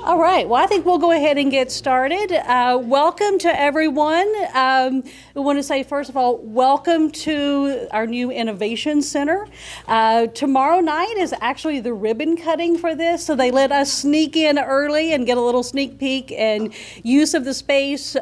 All right, well, I think we'll go ahead and get started. Welcome to everyone. We want to say, first of all, welcome to our new Innovation Center. Tomorrow night is actually the ribbon cutting for this, so they let us sneak in early and get a little sneak peek and use of the space.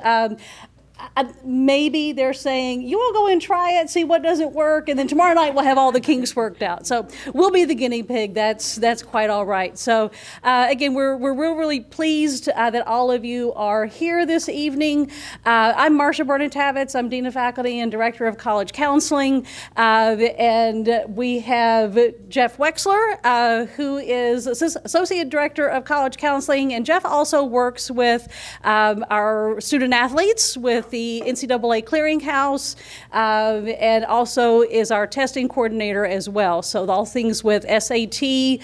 Maybe they're saying, you will go and try it, see what doesn't work, and then tomorrow night we'll have all the kinks worked out. So we'll be the guinea pig. That's quite all right. So again, we're really pleased that all of you are here this evening. I'm Marcia Burnett-Tavitz. I'm Dean of Faculty and Director of College Counseling. And we have Jeff Wexler, who is Associate Director of College Counseling. And Jeff also works with our student athletes with the NCAA Clearinghouse, and also is our testing coordinator as well. So all things with SAT,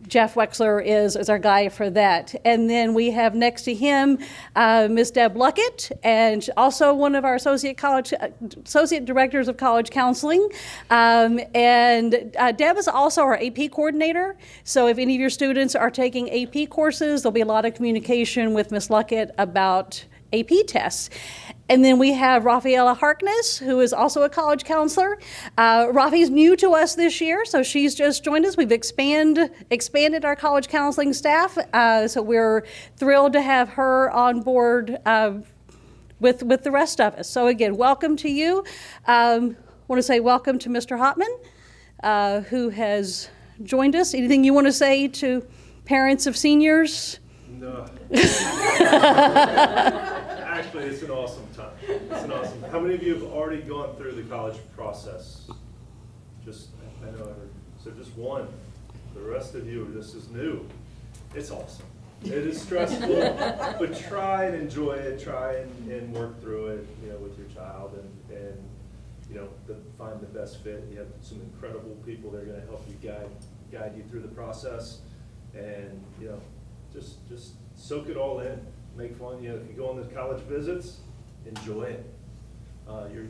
Jeff Wexler is our guy for that. And then we have next to him Ms. Deb Luckett, and also one of our associate directors of college counseling. And Deb is also our AP coordinator. So if any of your students are taking AP courses, there'll be a lot of communication with Ms. Luckett about AP tests. And then we have Rafaela Harkness, who is also a college counselor. Rafi's new to us this year, so she's just joined us. We've expanded our college counseling staff, so we're thrilled to have her on board with the rest of us. So again, welcome to you. I want to say welcome to Mr. Hotman, who has joined us. Anything you want to say to parents of seniors? No. Actually, it's an awesome time. It's an awesome. How many of you have already gone through the college process? I know I heard. So just one. The rest of you, this is new. It's awesome. It is stressful, but try and enjoy it. Try and work through it, with your child, and find the best fit. You have some incredible people that are going to help you guide you through the process, and just soak it all in. Make fun. If you go on the college visits, enjoy it.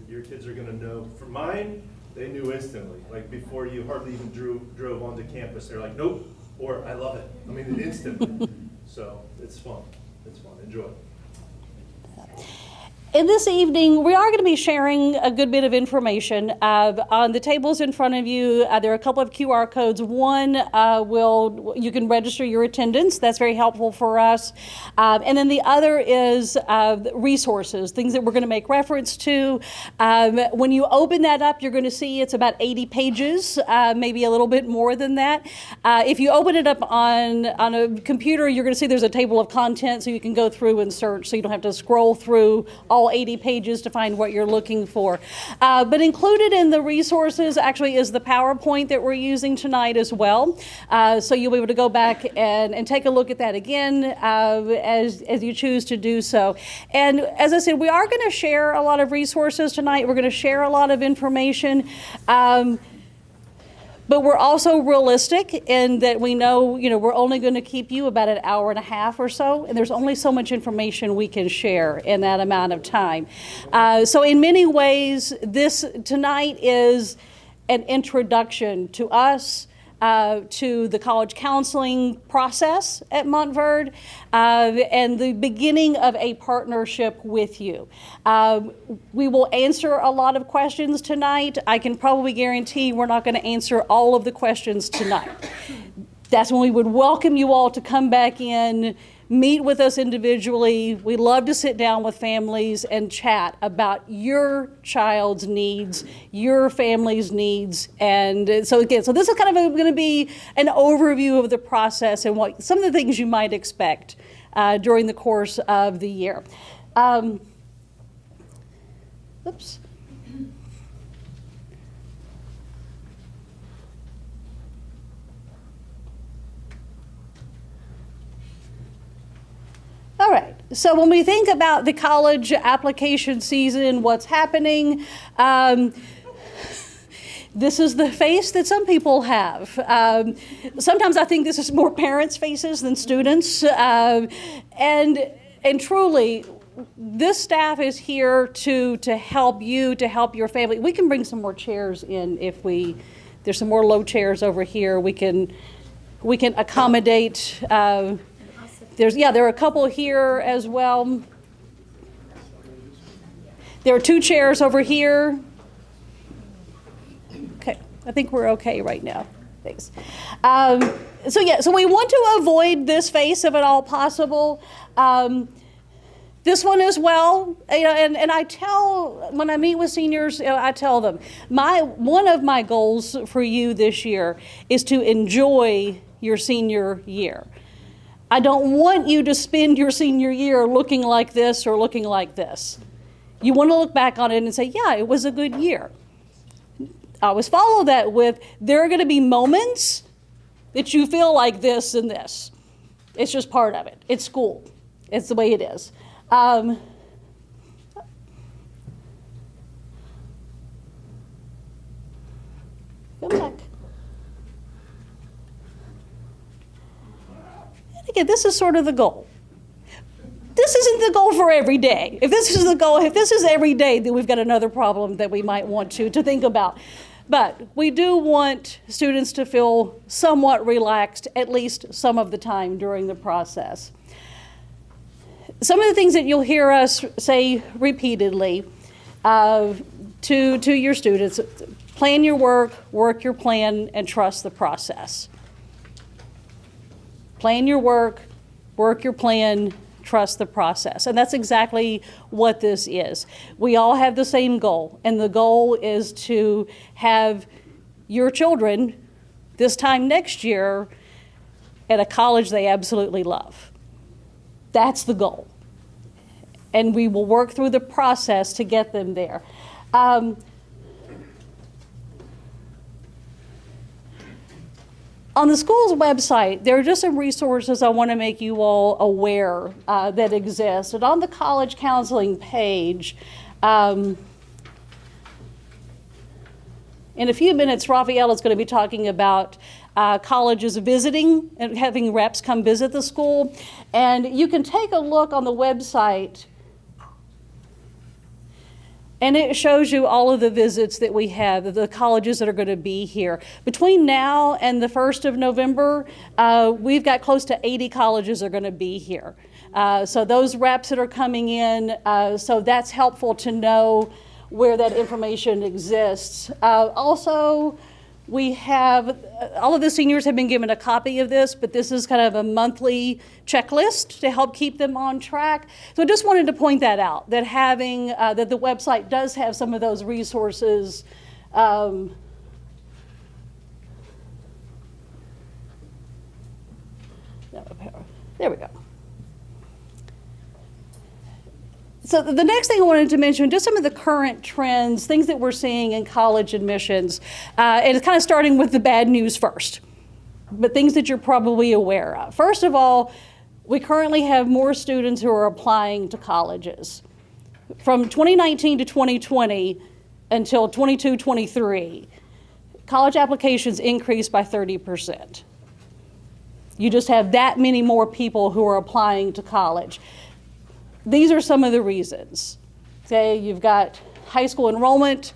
Your kids are going to know. For mine, they knew instantly. Like before you hardly even drove onto campus, they're like, nope, or I love it. I mean, instantly. So it's fun. It's fun. Enjoy. And this evening, we are going to be sharing a good bit of information. On the tables in front of you, there are a couple of QR codes. One you can register your attendance. That's very helpful for us. And then the other is resources, things that we're going to make reference to. When you open that up, you're going to see it's about 80 pages, maybe a little bit more than that. If you open it up on a computer, you're going to see there's a table of contents, so you can go through and search, so you don't have to scroll through all 80 pages to find what you're looking for. But included in the resources actually is the PowerPoint that we're using tonight as well. So you'll be able to go back and take a look at that again as you choose to do so. And as I said, we are going to share a lot of resources tonight. We're going to share a lot of information. But we're also realistic in that we know, we're only going to keep you about an hour and a half or so, and there's only so much information we can share in that amount of time. So in many ways, this tonight is an introduction to us, to the college counseling process at Montverde, and the beginning of a partnership with you. We will answer a lot of questions tonight. I can probably guarantee we're not going to answer all of the questions tonight. That's when we would welcome you all to come back in, meet with us individually. We love to sit down with families and chat about your child's needs, your family's needs. And so this is kind of going to be an overview of the process and what some of the things you might expect during the course of the year. Oops. All right, so when we think about the college application season, what's happening, this is the face that some people have. Sometimes I think this is more parents' faces than students. And truly, this staff is here to help you, to help your family. We can bring some more chairs in if there's some more low chairs over here. We can we can accommodate. There are a couple here as well. There are 2 chairs over here. Okay, I think we're okay right now. Thanks. So we want to avoid this face if at all possible. This one as well, and I tell, when I meet with seniors, I tell them, one of my goals for you this year is to enjoy your senior year. I don't want you to spend your senior year looking like this or looking like this. You want to look back on it and say, yeah, it was a good year. I always follow that with, there are going to be moments that you feel like this and this. It's just part of it. It's school. It's the way it is. Go back. And again, this is sort of the goal. This isn't the goal for every day. If this is the goal, if this is every day, then we've got another problem that we might want to think about. But we do want students to feel somewhat relaxed, at least some of the time during the process. Some of the things that you'll hear us say repeatedly to your students: plan your work, work your plan, and trust the process. Plan your work your plan, trust the process. And that's exactly what this is. We all have the same goal, and the goal is to have your children this time next year at a college they absolutely love. That's the goal. And we will work through the process to get them there. On the school's website, there are just some resources I want to make you all aware that exist. And on the college counseling page, in a few minutes, Raphael is going to be talking about colleges visiting and having reps come visit the school. And you can take a look on the website, and it shows you all of the visits that we have, the colleges that are going to be here. Between now and the 1st of November, we've got close to 80 colleges are going to be here. So those reps that are coming in, so that's helpful to know where that information exists. Also, we have, all of the seniors have been given a copy of this, but this is kind of a monthly checklist to help keep them on track. So I just wanted to point that out, that having, that the website does have some of those resources. There we go. So the next thing I wanted to mention, just some of the current trends, things that we're seeing in college admissions, and it's kind of starting with the bad news first, but things that you're probably aware of. First of all, we currently have more students who are applying to colleges. From 2019 to 2020 until 22-23, college applications increased by 30%. You just have that many more people who are applying to college. These are some of the reasons. Okay, you've got high school enrollment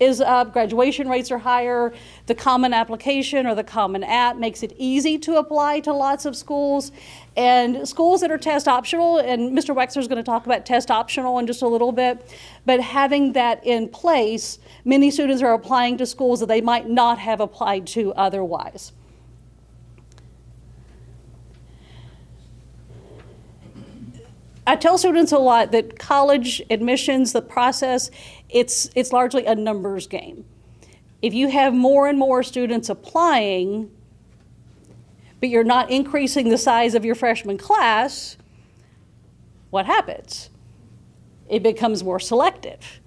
is up, graduation rates are higher, the Common Application or the Common App makes it easy to apply to lots of schools, and schools that are test optional, and Mr. Wexler is going to talk about test optional in just a little bit, but having that in place, many students are applying to schools that they might not have applied to otherwise. I tell students a lot that college admissions, the process, it's largely a numbers game. If you have more and more students applying, but you're not increasing the size of your freshman class, what happens? It becomes more selective.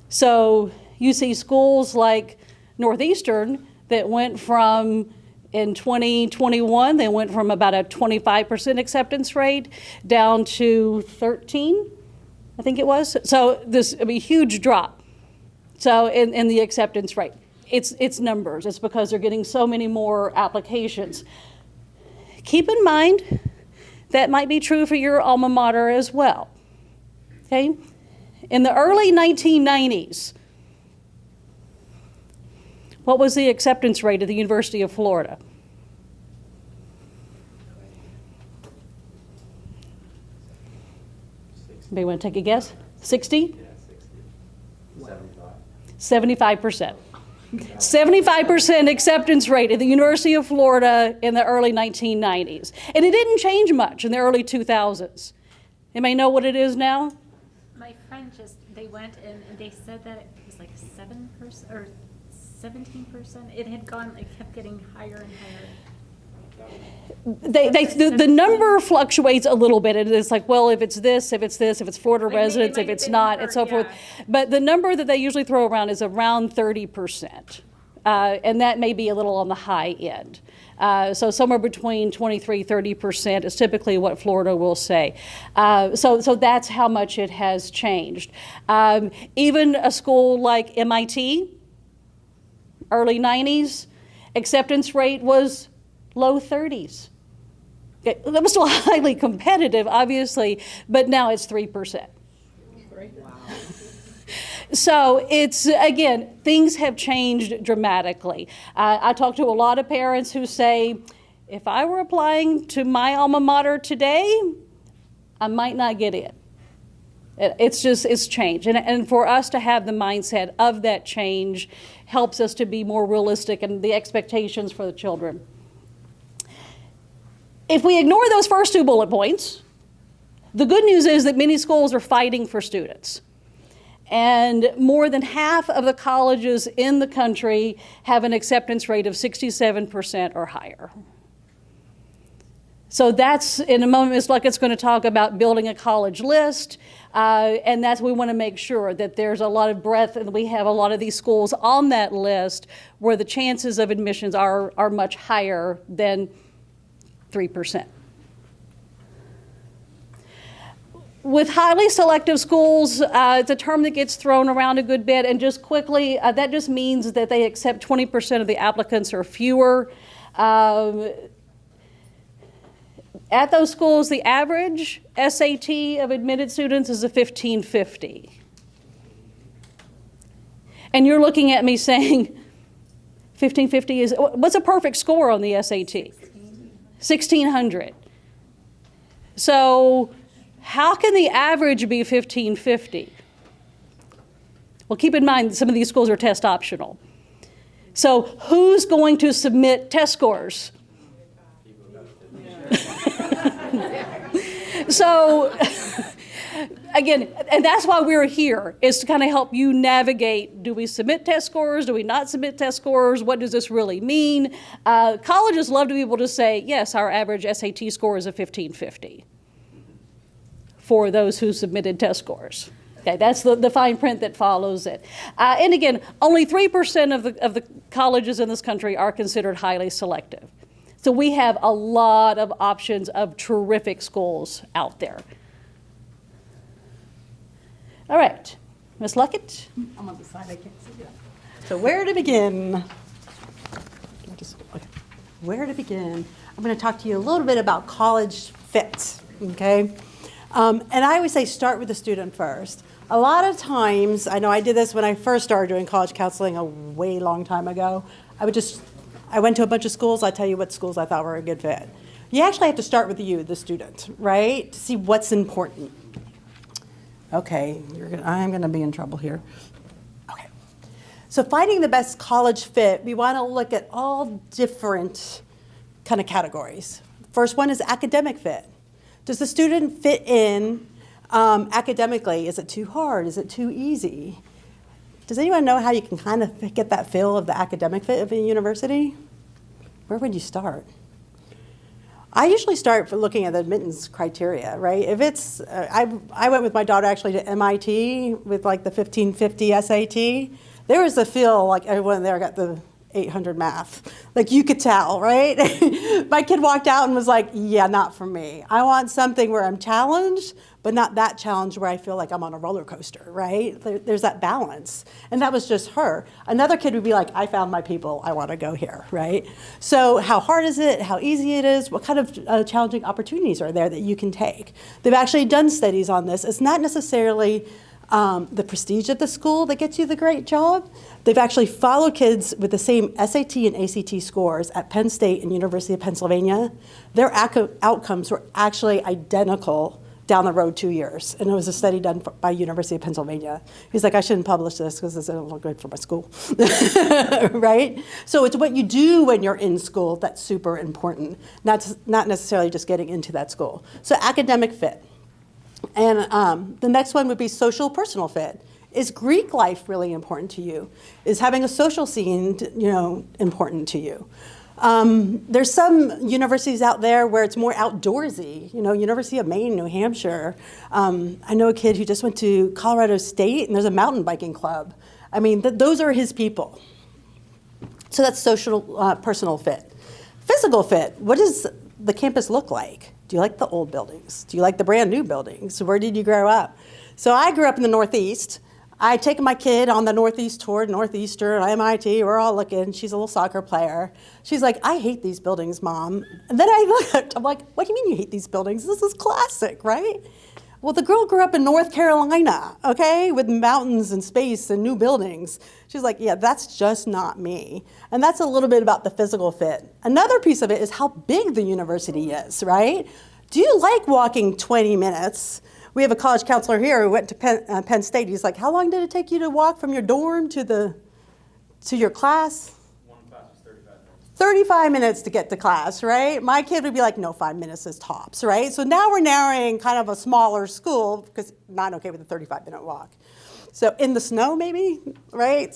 So you see schools like Northeastern that went from, in 2021, they went from about a 25% acceptance rate down to 13, I think it was. So this, I mean, huge drop. So in the acceptance rate, it's numbers. It's because they're getting so many more applications. Keep in mind that might be true for your alma mater as well. Okay, in the early 1990s, what was the acceptance rate at the University of Florida? Anybody want to take a guess? 60? Yeah, 60. 75. 75%. 75% acceptance rate at the University of Florida in the early 1990s. And it didn't change much in the early 2000s. Anybody know what it is now? My friend they went and they said that it was like 7% or 17%. It had gone, it kept getting higher and higher. The number fluctuates a little bit. It's like, well, if it's this, if it's this, if it's Florida residents, if it's not, and so forth. But the number that they usually throw around is around 30%. And that may be a little on the high end. So somewhere between 23, 30% is typically what Florida will say. So that's how much it has changed. Even a school like MIT, early 90s, acceptance rate was low 30s. That was still highly competitive, obviously, but now it's 3%. Wow. So it's, again, things have changed dramatically. I talk to a lot of parents who say, if I were applying to my alma mater today, I might not get in. It's changed. And for us to have the mindset of that change helps us to be more realistic in the expectations for the children. If we ignore those first two bullet points, the good news is that many schools are fighting for students. And more than half of the colleges in the country have an acceptance rate of 67% or higher. So that's, in a moment, it's like it's going to talk about building a college list. And that's, we want to make sure that there's a lot of breadth and we have a lot of these schools on that list where the chances of admissions are much higher than 3%. With highly selective schools, it's a term that gets thrown around a good bit, and just quickly, that just means that they accept 20% of the applicants or fewer. At those schools, the average SAT of admitted students is a 1550. And you're looking at me saying, 1550 is, what's a perfect score on the SAT? 1600. So how can the average be 1550? Well, keep in mind, some of these schools are test optional. So who's going to submit test scores? So again, and that's why we're here, is to kind of help you navigate, do we submit test scores? Do we not submit test scores? What does this really mean? Colleges love to be able to say, yes, our average SAT score is a 1550 for those who submitted test scores. Okay, that's the fine print that follows it. And again, only 3% of the colleges in this country are considered highly selective. So we have a lot of options of terrific schools out there. All right, Ms. Luckett. I'm on the side, I can't see you. So where to begin? Where to begin? I'm going to talk to you a little bit about college fit, okay? And I always say start with the student first. A lot of times, I know I did this when I first started doing college counseling a way long time ago. I went to a bunch of schools. I tell you what schools I thought were a good fit. You actually have to start with you, the student, right? To see what's important. Okay, I'm going to be in trouble here. Okay. So finding the best college fit, we want to look at all different kind of categories. First one is academic fit. Does the student fit in academically? Is it too hard? Is it too easy? Does anyone know how you can kind of get that feel of the academic fit of a university? Where would you start? I usually start for looking at the admittance criteria, right? If it's, I went with my daughter actually to MIT with like the 1550 SAT. There was a feel like everyone there got the 800 math. Like you could tell, right? My kid walked out and was like, yeah, not for me. I want something where I'm challenged, but not that challenge where I feel like I'm on a roller coaster, right? There's that balance. And that was just her. Another kid would be like, I found my people, I want to go here, right? So how hard is it? How easy it is? What kind of challenging opportunities are there that you can take? They've actually done studies on this. It's not necessarily the prestige of the school that gets you the great job. They've actually followed kids with the same SAT and ACT scores at Penn State and University of Pennsylvania. Their outcomes were actually identical down the road 2 years. And it was a study done by University of Pennsylvania. He's like, I shouldn't publish this because this doesn't look good for my school, right? So it's what you do when you're in school that's super important, not necessarily just getting into that school. So academic fit. And the next one would be social personal fit. Is Greek life really important to you? Is having a social scene, important to you? There's some universities out there where it's more outdoorsy, University of Maine, New Hampshire. I know a kid who just went to Colorado State, and there's a mountain biking club. I mean, those are his people. So that's social, personal fit. Physical fit, what does the campus look like? Do you like the old buildings? Do you like the brand new buildings? Where did you grow up? So I grew up in the Northeast. I take my kid on the Northeast tour, Northeastern, MIT, we're all looking. She's a little soccer player. She's like, I hate these buildings, Mom. And then I looked, I'm like, what do you mean you hate these buildings? This is classic, right? Well, the girl grew up in North Carolina, okay, with mountains and space and new buildings. She's like, yeah, that's just not me. And that's a little bit about the physical fit. Another piece of it is how big the university is, right? Do you like walking 20 minutes? We have a college counselor here who went to Penn State. He's like, how long did it take you to walk from your dorm to your class? One class was 35 minutes. 35 minutes to get to class, right? My kid would be like, no, 5 minutes is tops, right? So now we're narrowing kind of a smaller school because not okay with a 35-minute walk. So in the snow, maybe, right?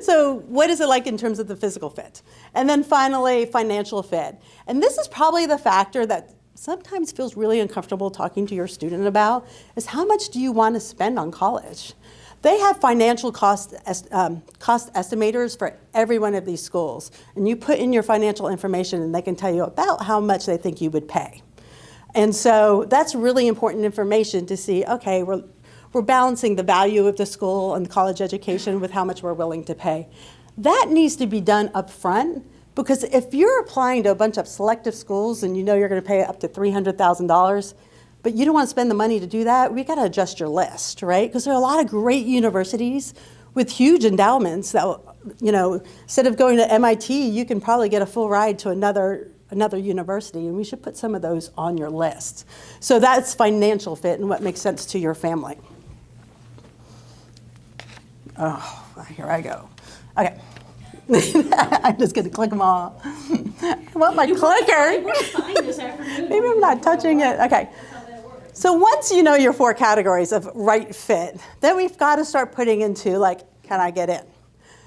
So what is it like in terms of the physical fit? And then finally, financial fit. And this is probably the factor that sometimes feels really uncomfortable talking to your student about, is how much do you want to spend on college? They have financial cost estimators for every one of these schools. And you put in your financial information and they can tell you about how much they think you would pay. And so that's really important information to see, okay, we're balancing the value of the school and the college education with how much we're willing to pay. That needs to be done up front. Because if you're applying to a bunch of selective schools and you know you're going to pay up to $300,000, but you don't want to spend the money to do that, we got to adjust your list, right? Because there are a lot of great universities with huge endowments that, instead of going to MIT, you can probably get a full ride to another university, and we should put some of those on your list. So that's financial fit and what makes sense to your family. Oh, here I go. Okay. I'm just going to click them all. I want my clicker. Fine this afternoon. Maybe I'm not touching it. Okay. So once you know your 4 categories of right fit, then we've got to start putting into can I get in?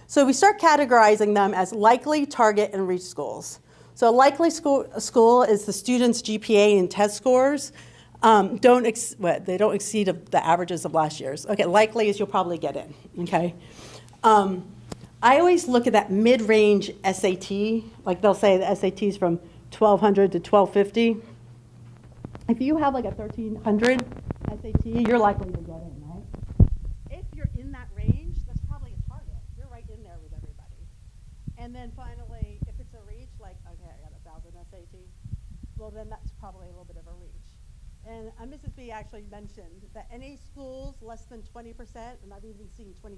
So we start categorizing them as likely, target, and reach schools. So a likely school is the student's GPA and test scores they don't exceed the averages of last year's. Okay, likely is you'll probably get in. Okay. I always look at that mid-range SAT, like they'll say the SAT's from 1200 to 1250. If you have like a 1300 SAT, you're likely to get in, right? If you're in that range, that's probably a target. You're right in there with everybody. And then finally, if it's a reach, like, okay, I got 1,000 SAT, well then that's probably a little bit of a reach. And Mrs. B actually mentioned that any schools less than 20%, and I've even seen 25%,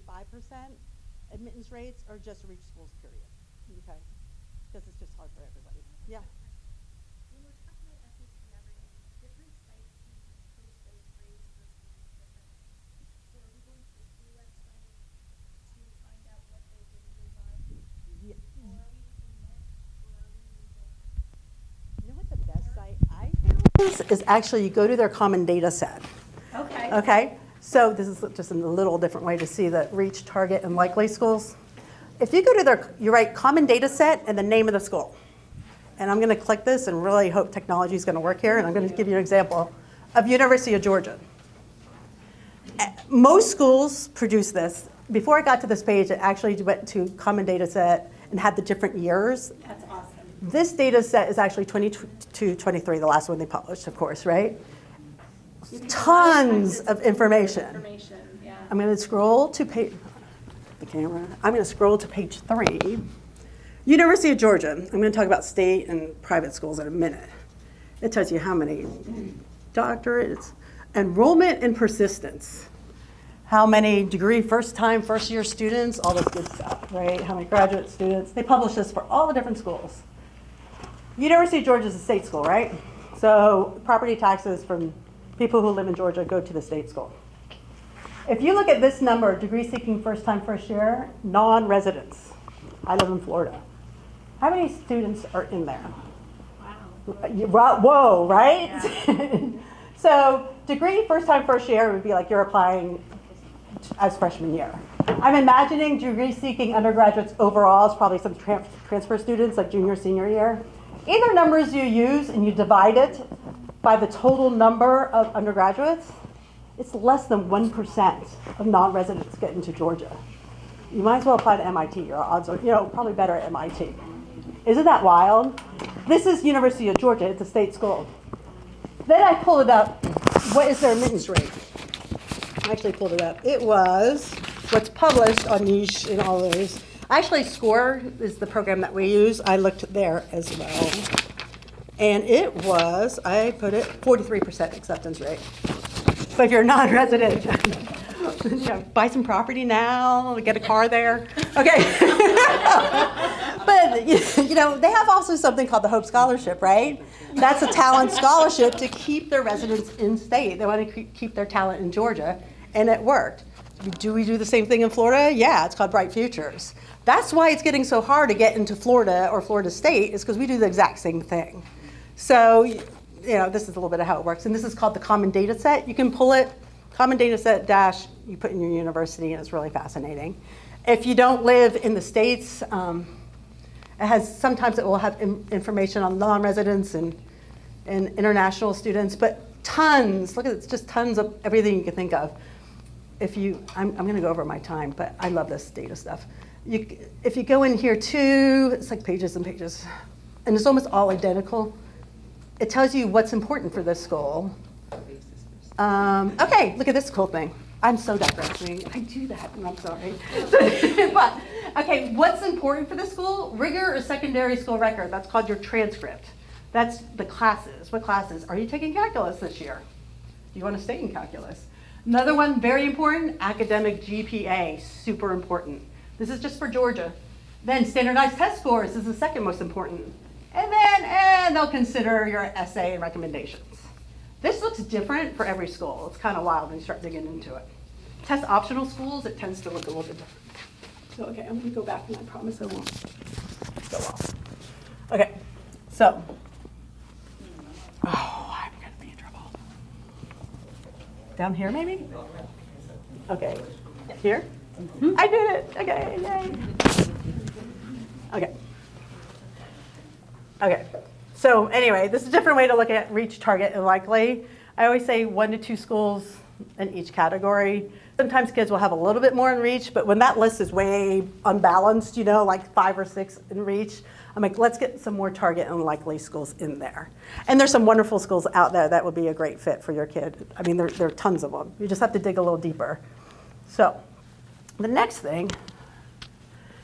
admittance rates are just reach schools, period. Okay? Because it's just hard for everybody. Yeah. When we're talking about SAT and everything, different sites use different grades for schools different. So are we going to the school website to find out what those ranges are? Yeah. Or are we using NIST, or are we using... You know what the best site I found is actually you go to their common data set. Okay. Okay? So this is just a little different way to see the reach, target, and likely schools. If you go to you write common data set and the name of the school. And I'm going to click this and really hope technology is going to work here. And I'm going to give you an example of University of Georgia. Most schools produce this. Before I got to this page, it actually went to common data set and had the different years. That's awesome. This data set is actually 22, 23, the last one they published, of course, right? Tons of information. Yeah. I'm going to scroll to page, the camera. I'm going to scroll to page 3. University of Georgia. I'm going to talk about state and private schools in a minute. It tells you how many doctorates, enrollment and persistence, how many degree first year students, all this good stuff, right? How many graduate students. They publish this for all the different schools. University of Georgia is a state school, right? So property taxes from people who live in Georgia go to the state school. If you look at this number, degree seeking first time, first year, non-residents. I live in Florida. How many students are in there? Whoa, right? So degree first time, first year would be like you're applying as freshman year. I'm imagining degree seeking undergraduates overall is probably some transfer students like junior, senior year. Either numbers you use and you divide it by the total number of undergraduates, it's less than 1% of non-residents get into Georgia. You might as well apply to MIT. Your odds are, probably better at MIT. Isn't that wild? This is University of Georgia. It's a state school. Then I pulled it up. What is their admittance rate? I actually pulled it up. It was what's published on Niche and all those. Actually, SCORE is the program that we use. I looked there as well. And it was, I put it, 43% acceptance rate. But if you're a non-resident, buy some property now, get a car there. Okay. But, they have also something called the Hope Scholarship, right? That's a talent scholarship to keep their residents in state. They want to keep their talent in Georgia, and it worked. Do we do the same thing in Florida? Yeah, it's called Bright Futures. That's why it's getting so hard to get into Florida or Florida State, is because we do the exact same thing. So, this is a little bit of how it works. And this is called the Common Data Set. You can pull it, Common Data Set dash, you put in your university, and it's really fascinating. If you don't live in the States, sometimes it will have information on non-residents and international students, but tons, look at it, it's just tons of everything you can think of. I'm going to go over my time, but I love this data stuff. If you go in here too, it's like pages and pages, and it's almost all identical. It tells you what's important for this school. Okay, look at this cool thing. I'm so digressing. I do that, and I'm sorry. But, okay, what's important for this school? Rigor or secondary school record. That's called your transcript. That's the classes. What classes? Are you taking calculus this year? Do you want to stay in calculus? Another one, very important, academic GPA, super important. This is just for Georgia. Then standardized test scores is the second most important. And then they'll consider your essay and recommendations. This looks different for every school. It's kind of wild when you start digging into it. Test optional schools, it tends to look a little bit different. So, okay, I'm going to go back, and I promise I won't go off. Okay, so. Oh, I'm going to be in trouble. Down here, maybe? Okay, here? I did it. Okay, yay. Okay. Okay. So anyway, this is a different way to look at reach, target, and likely. I always say 1 to 2 schools in each category. Sometimes kids will have a little bit more in reach, but when that list is way unbalanced, like 5 or 6 in reach, I'm like, let's get some more target and likely schools in there. And there's some wonderful schools out there that would be a great fit for your kid. I mean, there are tons of them. You just have to dig a little deeper. So the next thing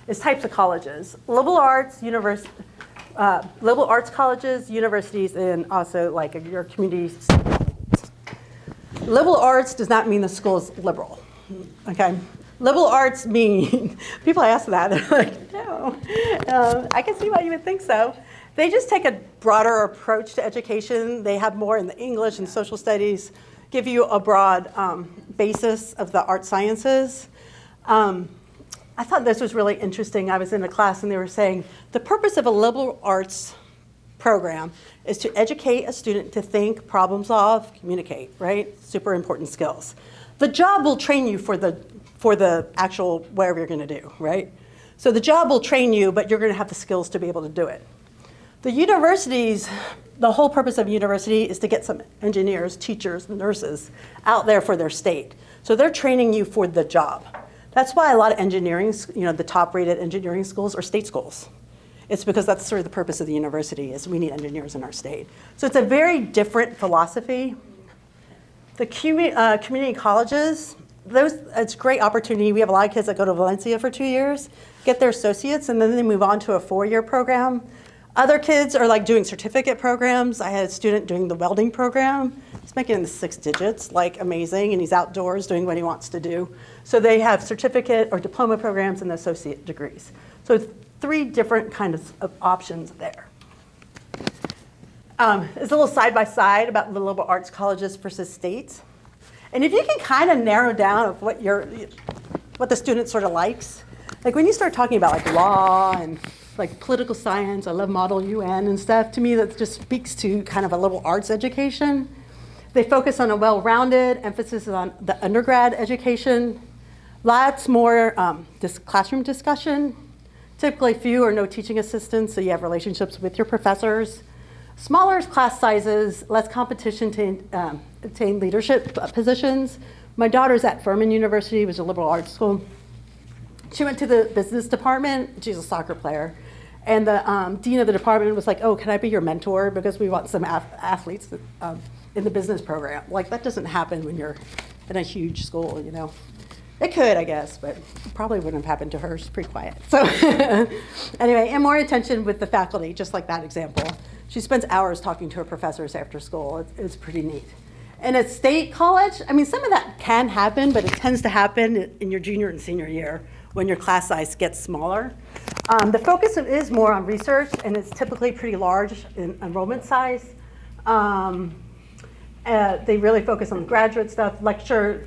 is types of colleges. Liberal arts colleges, universities, and also like your community. Liberal arts does not mean the school is liberal, okay? Liberal arts mean, people ask that, they're like, no. I can see why you would think so. They just take a broader approach to education. They have more in the English and social studies, give you a broad basis of the art sciences. I thought this was really interesting. I was in a class and they were saying the purpose of a liberal arts program is to educate a student to think, problem solve, communicate, right? Super important skills. The job will train you for the actual whatever you're going to do, right? So the job will train you, but you're going to have the skills to be able to do it. The universities, the whole purpose of a university is to get some engineers, teachers, nurses out there for their state. So they're training you for the job. That's why a lot of engineering, the top-rated engineering schools are state schools. It's because that's sort of the purpose of the university is we need engineers in our state. So it's a very different philosophy. The community colleges, it's a great opportunity. We have a lot of kids that go to Valencia for 2 years, get their associates, and then they move on to a 4-year program. Other kids are like doing certificate programs. I had a student doing the welding program. He's making the 6 digits, like amazing, and he's outdoors doing what he wants to do. So they have certificate or diploma programs and associate degrees. So 3 different kinds of options there. It's a little side by side about the liberal arts colleges versus states. And if you can kind of narrow down of what the student sort of likes, like when you start talking about like law and like political science, I love Model UN and stuff, to me that just speaks to kind of a liberal arts education. They focus on a well-rounded emphasis on the undergrad education, lots more classroom discussion, typically few or no teaching assistants, so you have relationships with your professors, smaller class sizes, less competition to obtain leadership positions. My daughter's at Furman University, which is a liberal arts school. She went to the business department. She's a soccer player. And the dean of the department was like, oh, can I be your mentor? Because we want some athletes in the business program. Like, that doesn't happen when you're in a huge school, you know. It could, I guess, but it probably wouldn't have happened to her. She's pretty quiet. So anyway, and more attention with the faculty, just like that example. She spends hours talking to her professors after school. It's pretty neat. And at state college, I mean, some of that can happen, but it tends to happen in your junior and senior year when your class size gets smaller. The focus is more on research, and it's typically pretty large in enrollment size. They really focus on graduate stuff, lecture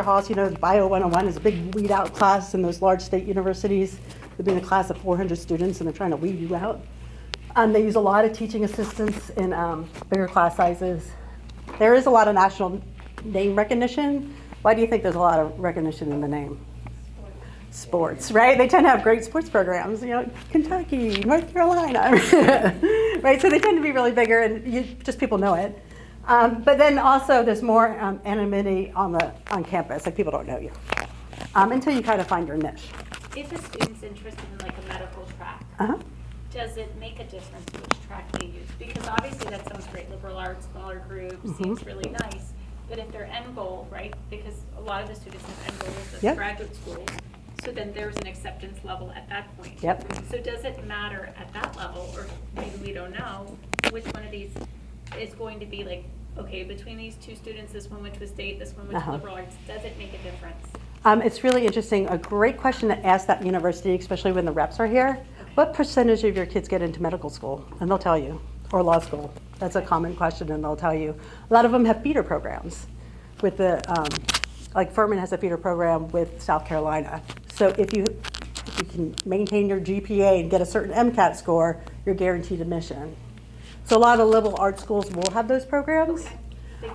halls. You know, Bio 101 is a big weed out class in those large state universities. They've been a class of 400 students, and they're trying to weed you out. They use a lot of teaching assistants in bigger class sizes. There is a lot of national name recognition. Why do you think there's a lot of recognition in the name? Sports, right? They tend to have great sports programs, you know, Kentucky, North Carolina, right? So they tend to be really bigger, and just people know it. But then also there's more anonymity on campus, like people don't know you until you kind of find your niche. If a student's interested in like a medical track, does it make a difference which track they use? Because obviously that sounds great, liberal arts, smaller groups, seems really nice. But if their end goal, right, because a lot of the students have end goals as Yep. graduate school, so then there's an acceptance level at that point. Yep. So does it matter at that level, or maybe we don't know, which one of these is going to be like, okay, between these two students, this one went to a state, this one went to liberal arts, does it make a difference? It's really interesting. A great question to ask that university, especially when the reps are here. What percentage of your kids get into medical school? And they'll tell you, or law school. That's a common question, and they'll tell you. A lot of them have feeder programs with the, like Furman has a feeder program with South Carolina. So if you can maintain your GPA and get a certain MCAT score, you're guaranteed admission. So a lot of liberal arts schools will have those programs.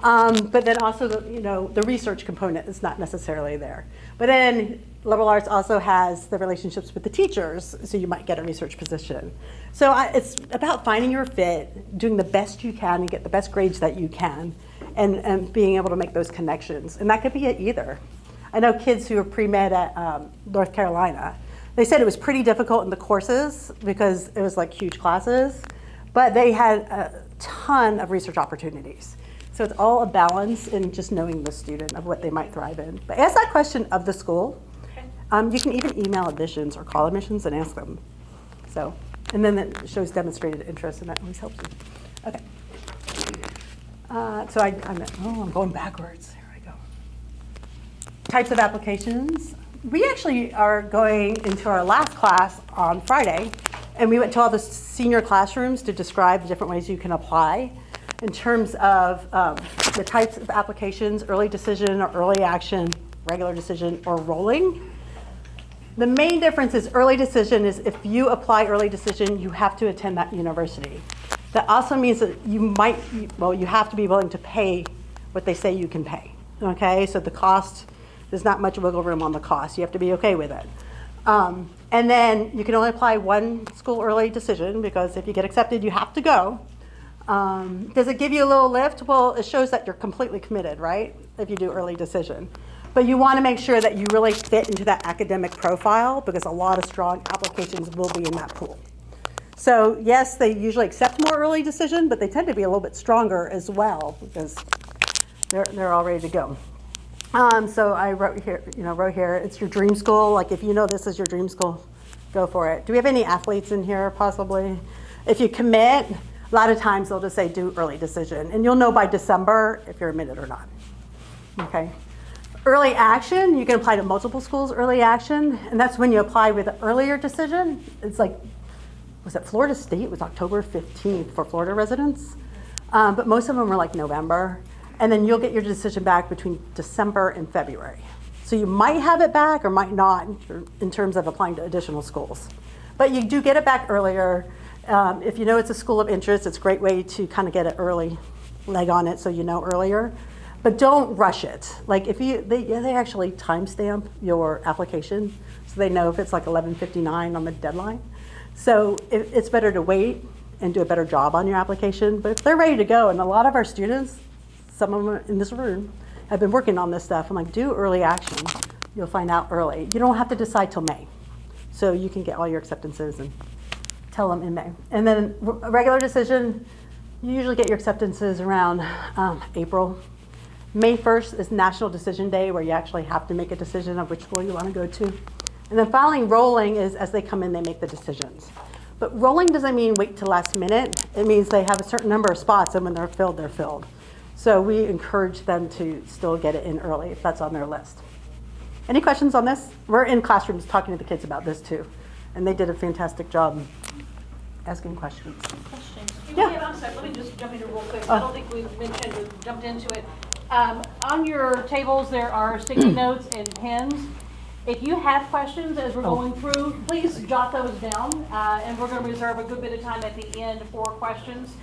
But then also, the research component is not necessarily there. But then liberal arts also has the relationships with the teachers, so you might get a research position. So it's about finding your fit, doing the best you can, and get the best grades that you can, and being able to make those connections. And that could be at either. I know kids who are pre-med at North Carolina. They said it was pretty difficult in the courses because it was like huge classes, but they had a ton of research opportunities. So it's all a balance in just knowing the student of what they might thrive in. But ask that question of the school. You can even email admissions or call admissions and ask them. So, and then it shows demonstrated interest, and that always helps you. Okay. I'm going backwards. Here I go. Types of applications. We actually are going into our last class on Friday, and we went to all the senior classrooms to describe the different ways you can apply in terms of the types of applications: early decision or early action, regular decision, or rolling. The main difference is early decision is if you apply early decision, you have to attend that university. That also means that you have to be willing to pay what they say you can pay, okay? So the cost, there's not much wiggle room on the cost. You have to be okay with it. And then you can only apply one school early decision, because if you get accepted, you have to go. Does it give you a little lift? Well, it shows that you're completely committed, right? If you do early decision. But you want to make sure that you really fit into that academic profile, because a lot of strong applications will be in that pool. So yes, they usually accept more early decision, but they tend to be a little bit stronger as well, because they're all ready to go. So I wrote here, it's your dream school. Like, if you know this is your dream school, go for it. Do we have any athletes in here possibly? If you commit, a lot of times they'll just say do early decision, and you'll know by December if you're admitted or not. Okay. Early action, you can apply to multiple schools early action, and that's when you apply with an earlier decision. It's like was at Florida State, it was October 15th for Florida residents. But most of them were like November. And then you'll get your decision back between December and February. So you might have it back or might not in terms of applying to additional schools. But you do get it back earlier. If you know it's a school of interest, it's a great way to kind of get an early leg on it so you know earlier. But don't rush it. Like if they actually timestamp your application so they know if it's like 11:59 on the deadline. So it's better to wait and do a better job on your application. But if they're ready to go, and a lot of our students, some of them in this room, have been working on this stuff. I'm like, do early action. You'll find out early. You don't have to decide till May. So you can get all your acceptances and tell them in May. And then a regular decision, you usually get your acceptances around April. May 1st is National Decision Day, where you actually have to make a decision of which school you want to go to. And then finally, rolling is as they come in, they make the decisions. But rolling doesn't mean wait till last minute. It means they have a certain number of spots, and when they're filled, they're filled. So we encourage them to still get it in early if that's on their list. Any questions on this? We're in classrooms talking to the kids about this too. And they did a fantastic job asking questions. Yeah. I'm sorry, let me just jump into real quick. I don't think we've mentioned or jumped into it. On your tables, there are sticky notes and pens. If you have questions as we're going through, please jot those down. And we're going to reserve a good bit of time at the end for questions.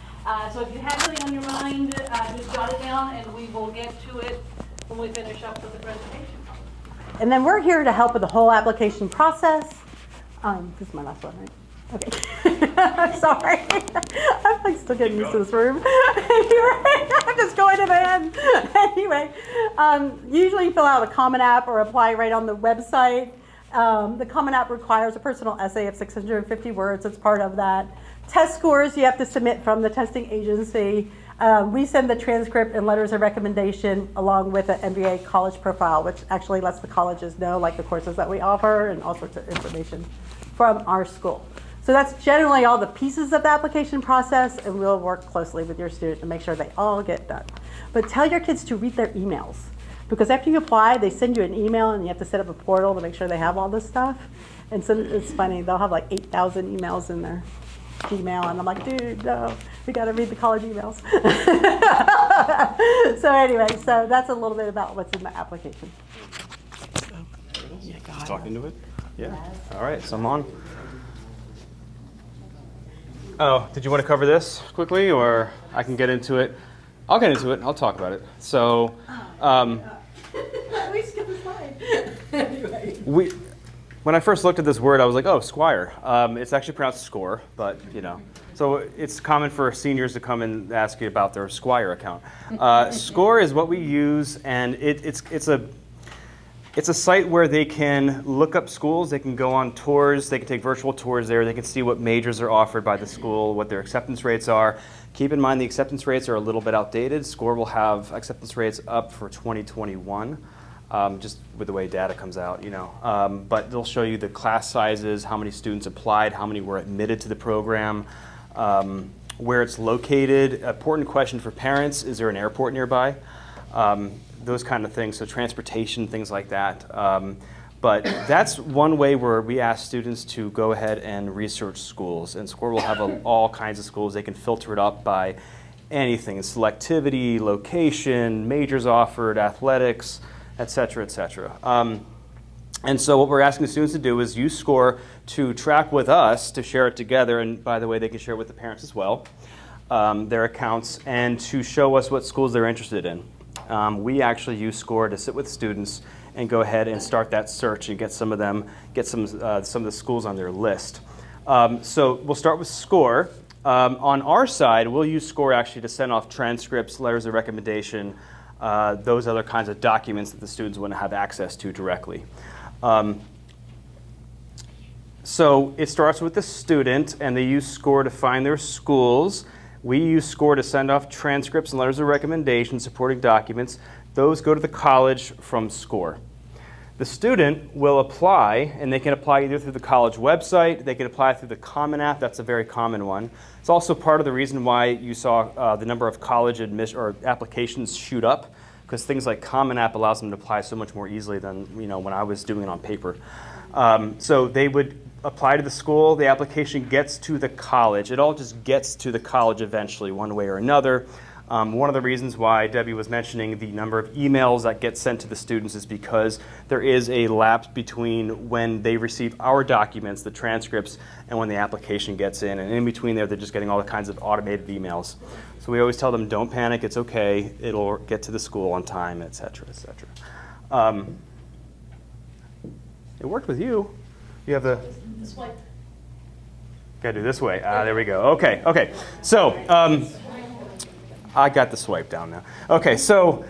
So if you have something on your mind, just jot it down and we will get to it when we finish up with the presentation. And then we're here to help with the whole application process. This is my last one, right? Okay. I'm sorry. I'm like still getting used to this room. Anyway, I'm just going to the end. Anyway, usually you fill out a Common App or apply right on the website. The Common App requires a personal essay of 650 words. It's part of that. Test scores you have to submit from the testing agency. We send the transcript and letters of recommendation along with an MBA college profile, which actually lets the colleges know like the courses that we offer and all sorts of information from our school. So that's generally all the pieces of the application process, and we'll work closely with your student to make sure they all get done. But tell your kids to read their emails, because after you apply, they send you an email and you have to set up a portal to make sure they have all this stuff. And so it's funny, they'll have like 8,000 emails in their Gmail, and I'm like, dude, no, we got to read the college emails. So anyway, so that's a little bit about what's in the application. Talking to it? Yeah. All right, so I'm on. Oh, did you want to cover this quickly, or I can get into it? I'll get into it. I'll talk about it. So, We skipped the slide. Anyway. When I first looked at this word, I was like, oh, Squire. It's actually pronounced score, but you know. So it's common for seniors to come and ask you about their Squire account. Score is what we use, and it's a site where they can look up schools, they can go on tours, they can take virtual tours there, they can see what majors are offered by the school, what their acceptance rates are. Keep in mind the acceptance rates are a little bit outdated. SCORE will have acceptance rates up for 2021, just with the way data comes out, you know. But they'll show you the class sizes, how many students applied, how many were admitted to the program, where it's located. Important question for parents, is there an airport nearby? Those kind of things, so transportation, things like that. But that's one way where we ask students to go ahead and research schools. And SCORE will have all kinds of schools. They can filter it up by anything, selectivity, location, majors offered, athletics, et cetera, et cetera. And so what we're asking the students to do is use SCORE to track with us, to share it together, and by the way, they can share it with the parents as well, their accounts, and to show us what schools they're interested in. We actually use SCORE to sit with students and go ahead and start that search and get some of the schools on their list. So we'll start with SCORE. On our side, we'll use SCORE actually to send off transcripts, letters of recommendation, those other kinds of documents that the students want to have access to directly. So it starts with the student, and they use SCORE to find their schools. We use SCORE to send off transcripts and letters of recommendation, supporting documents. Those go to the college from SCORE. The student will apply, and they can apply either through the college website, they can apply through the Common App. That's a very common one. It's also part of the reason why you saw the number of college applications shoot up, because things like Common App allows them to apply so much more easily than when I was doing it on paper. So they would apply to the school, the application gets to the college. It all just gets to the college eventually, one way or another. One of the reasons why Debbie was mentioning the number of emails that get sent to the students is because there is a lapse between when they receive our documents, the transcripts, and when the application gets in. And in between there, they're just getting all the kinds of automated emails. So we always tell them, don't panic, it's okay, it'll get to the school on time, et cetera, et cetera. It worked with you. You have the... Gotta do this way. There we go. Okay. So, I got the swipe down now. Okay, so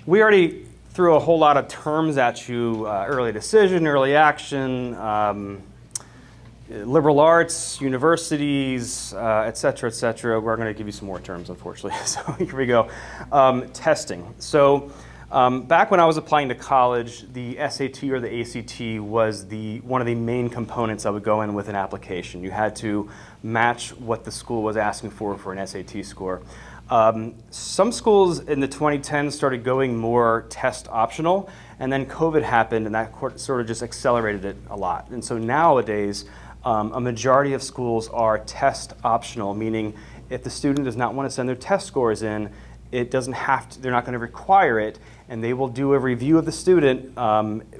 we already threw a whole lot of terms at you, early decision, early action, liberal arts, universities, et cetera, et cetera. We're going to give you some more terms, unfortunately. So here we go. Testing. So back when I was applying to college, the SAT or the ACT was one of the main components that would go in with an application. You had to match what the school was asking for an SAT score. Some schools in the 2010s started going more test optional, and then COVID happened, and that sort of just accelerated it a lot. And so nowadays, a majority of schools are test optional, meaning if the student does not want to send their test scores in, it doesn't have to, they're not going to require it, and they will do a review of the student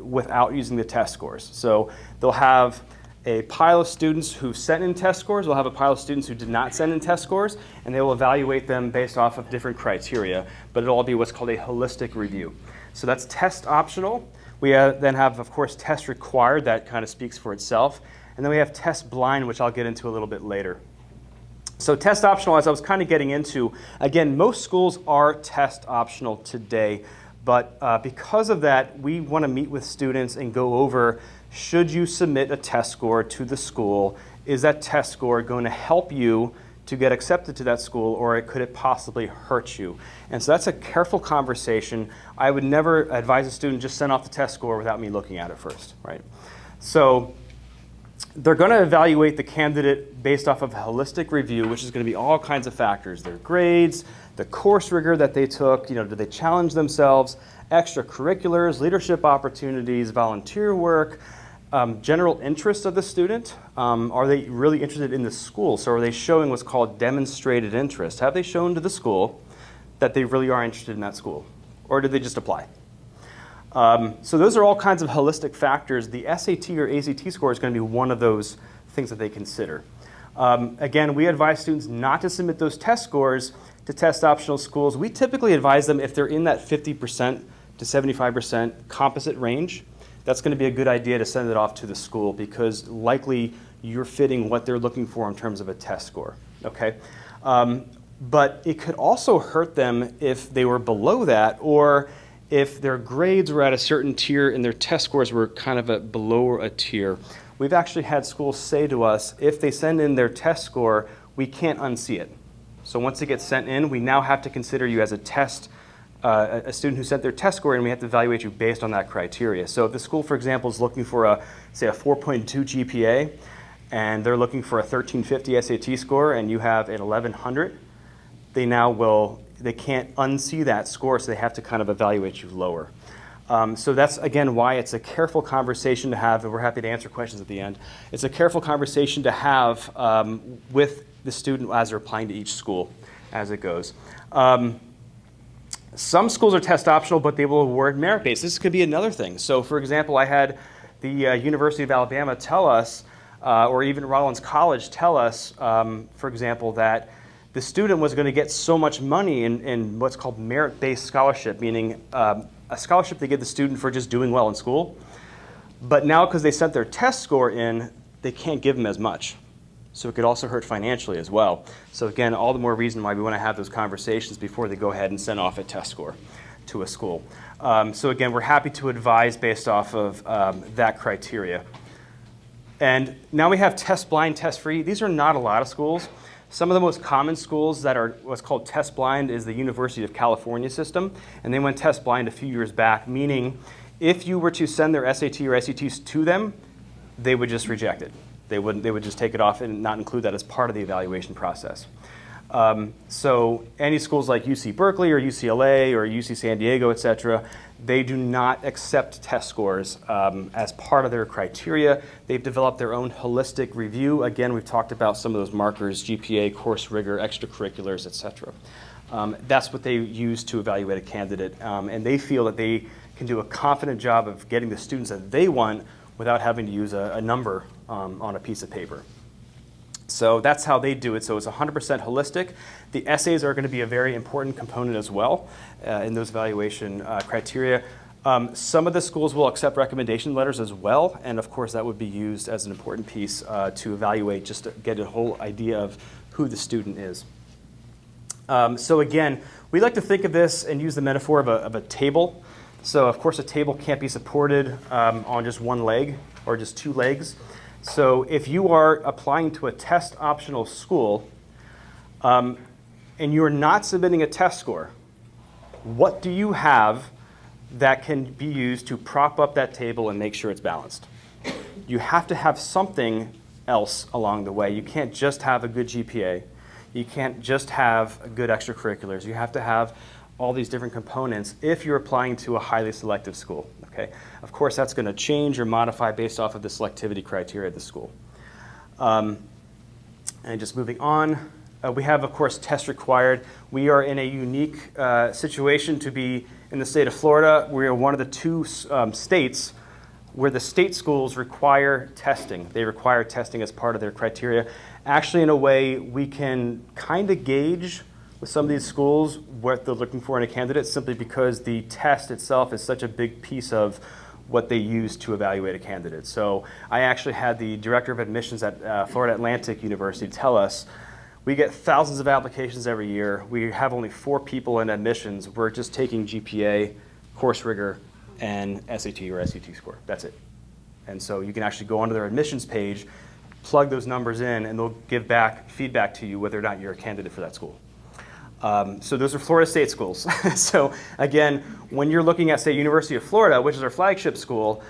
without using the test scores. So they'll have a pile of students who sent in test scores, we'll have a pile of students who did not send in test scores, and they will evaluate them based off of different criteria, but it'll all be what's called a holistic review. So that's test optional. We then have, of course, test required, that kind of speaks for itself, and then we have test blind, which I'll get into a little bit later. So test optional, as I was kind of getting into, again, most schools are test optional today, but because of that, we want to meet with students and go over, should you submit a test score to the school? Is that test score going to help you to get accepted to that school, or could it possibly hurt you? And so that's a careful conversation. I would never advise a student just send off the test score without me looking at it first, right? So they're going to evaluate the candidate based off of a holistic review, which is going to be all kinds of factors: their grades, the course rigor that they took, did they challenge themselves, extracurriculars, leadership opportunities, volunteer work, general interest of the student. Are they really interested in the school? So are they showing what's called demonstrated interest? Have they shown to the school that they really are interested in that school? Or did they just apply? So those are all kinds of holistic factors. The SAT or ACT score is going to be one of those things that they consider. Again, we advise students not to submit those test scores to test optional schools. We typically advise them if they're in that 50% to 75% composite range. That's going to be a good idea to send it off to the school, because likely you're fitting what they're looking for in terms of a test score, okay? But it could also hurt them if they were below that, or if their grades were at a certain tier and their test scores were kind of below a tier. We've actually had schools say to us, if they send in their test score, we can't unsee it. So once it gets sent in, we now have to consider you as a student who sent their test score, and we have to evaluate you based on that criteria. So if the school, for example, is looking for say a 4.2 GPA, and they're looking for a 1350 SAT score, and you have an 1100, they can't unsee that score, so they have to kind of evaluate you lower. So that's, again, why it's a careful conversation to have, and we're happy to answer questions at the end. It's a careful conversation to have with the student as they're applying to each school as it goes. Some schools are test optional, but they will award merit-based. This could be another thing. So, for example, I had the University of Alabama tell us, or even Rollins College tell us, for example, that the student was going to get so much money in what's called merit-based scholarship, meaning a scholarship they give the student for just doing well in school. But now, because they sent their test score in, they can't give them as much. So it could also hurt financially as well. So again, all the more reason why we want to have those conversations before they go ahead and send off a test score to a school. So again, we're happy to advise based off of that criteria. And now we have test blind, test free. These are not a lot of schools. Some of the most common schools that are what's called test blind is the University of California system, and they went test blind a few years back, meaning if you were to send their SAT or SATs to them, they would just reject it. They would just take it off and not include that as part of the evaluation process. So any schools like UC Berkeley or UCLA or UC San Diego, et cetera, They do not accept test scores as part of their criteria. They've developed their own holistic review. Again, we've talked about some of those markers, GPA, course rigor, extracurriculars, etc. That's what they use to evaluate a candidate, and they feel that they can do a confident job of getting the students that they want without having to use a number on a piece of paper. So that's how they do it. So it's 100% holistic. The essays are going to be a very important component as well in those evaluation criteria. Some of the schools will accept recommendation letters as well, and of course that would be used as an important piece to evaluate, just to get a whole idea of who the student is. So again, we like to think of this and use the metaphor of a table. So of course a table can't be supported on just one leg or just two legs. So if you are applying to a test optional school and you're not submitting a test score, what do you have that can be used to prop up that table and make sure it's balanced? You have to have something else along the way. You can't just have a good GPA. You can't just have good extracurriculars. You have to have all these different components if you're applying to a highly selective school. Okay? Of course, that's going to change or modify based off of the selectivity criteria of the school. And just moving on, we have, of course, test required. We are in a unique situation to be in the state of Florida. We are one of the two states where the state schools require testing. They require testing as part of their criteria. Actually, in a way, we can kind of gauge with some of these schools what they're looking for in a candidate simply because the test itself is such a big piece of what they use to evaluate a candidate. So I actually had the director of admissions at Florida Atlantic University tell us, we get thousands of applications every year. We have only 4 people in admissions. We're just taking GPA, course rigor, and SAT or SAT score. That's it. And so you can actually go onto their admissions page, plug those numbers in, and they'll give back feedback to you whether or not you're a candidate for that school. So those are Florida State schools. So again, when you're looking at, say, University of Florida, which is our flagship school,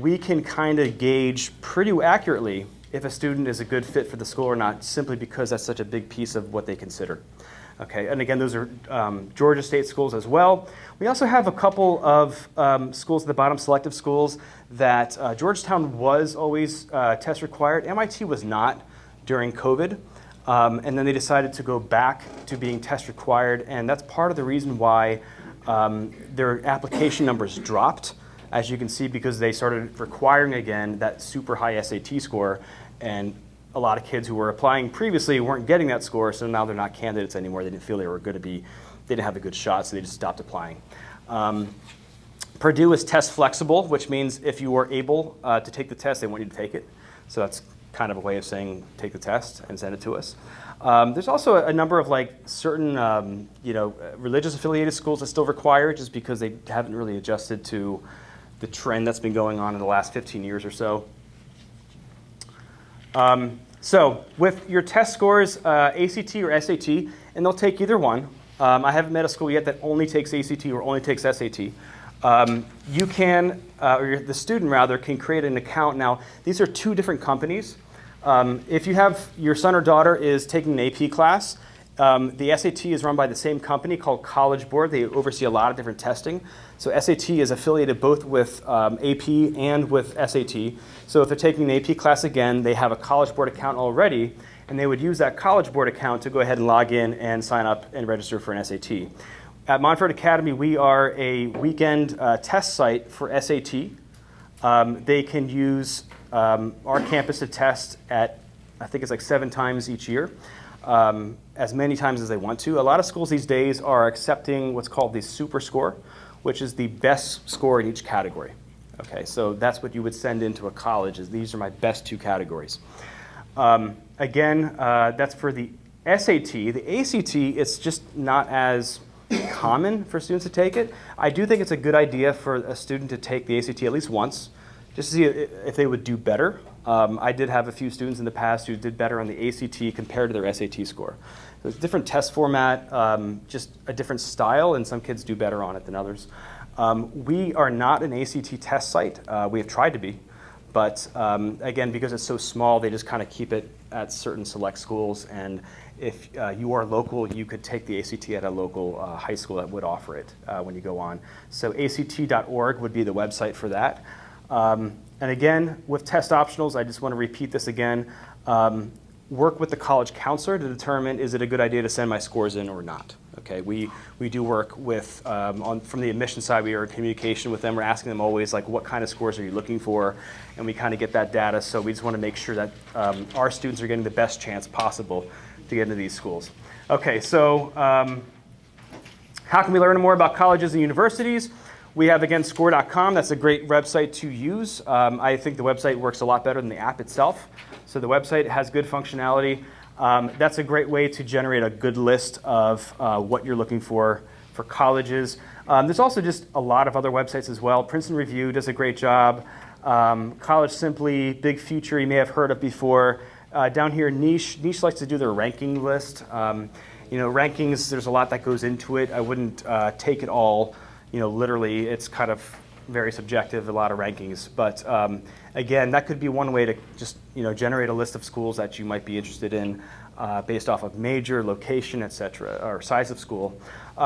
we can kind of gauge pretty accurately if a student is a good fit for the school or not, simply because that's such a big piece of what they consider. Okay, and again, those are Georgia State schools as well. We also have a couple of schools at the bottom, selective schools, that Georgetown was always test required. MIT was not during COVID. And then they decided to go back to being test required, and that's part of the reason why their application numbers dropped, as you can see, because they started requiring again that super high SAT score, and a lot of kids who were applying previously weren't getting that score, so now they're not candidates anymore. They didn't feel they were going to be, they didn't have a good shot, so they just stopped applying. Purdue is test flexible, which means if you are able to take the test, they want you to take it. So that's kind of a way of saying take the test and send it to us. There's also a number of certain religious affiliated schools that still require it just because they haven't really adjusted to the trend that's been going on in the last 15 years or so. So with your test scores, ACT or SAT, and they'll take either one. I haven't met a school yet that only takes ACT or only takes SAT. You can, or the student rather, can create an account. Now, these are 2 different companies. If you have your son or daughter is taking an AP class, the SAT is run by the same company called College Board. They oversee a lot of different testing. So SAT is affiliated both with AP and with SAT. So if they're taking an AP class again, they have a College Board account already, and they would use that College Board account to go ahead and log in and sign up and register for an SAT. At Monfort Academy, we are a weekend test site for SAT. They can use our campus to test at, I think it's 7 times each year, as many times as they want to. A lot of schools these days are accepting what's called the super score, which is the best score in each category. Okay, so that's what you would send into a college, is these are my best 2 categories. Again, that's for the SAT. The ACT, it's just not as common for students to take it. I do think it's a good idea for a student to take the ACT at least once, just to see if they would do better. I did have a few students in the past who did better on the ACT compared to their SAT score. So it's a different test format, just a different style, and some kids do better on it than others. We are not an ACT test site. We have tried to be, but again, because it's so small, they just kind of keep it at certain select schools, and if you are local, you could take the ACT at a local high school that would offer it when you go on. So ACT.org would be the website for that. And again, with test optionals, I just want to repeat this again. Work with the college counselor to determine, is it a good idea to send my scores in or not? Okay, we do work with, from the admission side, we are in communication with them. We're asking them always, like, what kind of scores are you looking for? And we kind of get that data, so we just want to make sure that our students are getting the best chance possible to get into these schools. Okay, so how can we learn more about colleges and universities? We have, again, score.com. That's a great website to use. I think the website works a lot better than the app itself. So the website has good functionality. That's a great way to generate a good list of what you're looking for colleges. There's also just a lot of other websites as well. Princeton Review does a great job. College Simply, Big Future, you may have heard of before. Down here, Niche likes to do their ranking list. Rankings, there's a lot that goes into it. I wouldn't take it all, literally. It's kind of very subjective, a lot of rankings. But again, that could be one way to just, generate a list of schools that you might be interested in based off of major, location, et cetera, or size of school.